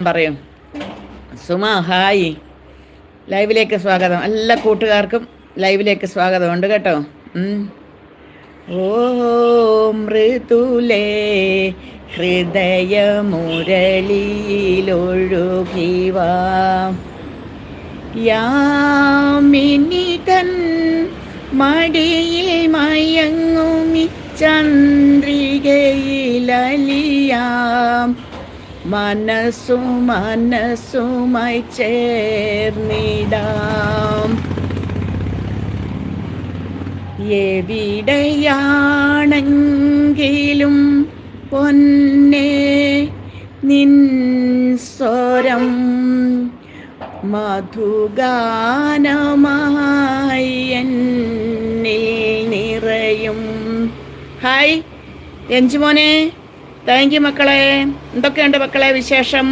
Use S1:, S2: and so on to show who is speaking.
S1: പറയും. സുമ ഹായ്, ലൈവിലേക്ക് സ്വാഗതം. എല്ലാ കൂട്ടുകാർക്കും ലൈവിലേക്ക് സ്വാഗതമുണ്ട് കേട്ടോ. ഓ മൃദുലേ ഹൃദയമുരളിയിലൊഴുകിവാ യാമിനി തൻ മടിയിൽ മയങ്ങുമി ചന്ദ്രികയിലലിയാം മനസ്സുമായി ചേർന്നിടാം. എവിടെയാണെങ്കിലും പൊന്നേ നിൻ സ്വരം മധുഗാനമായി എന്നിൽ നിറയും. ഹായ് രഞ്ജുമോനെ, താങ്ക് യു മക്കളെ. എന്തൊക്കെയുണ്ട് മക്കളെ വിശേഷം?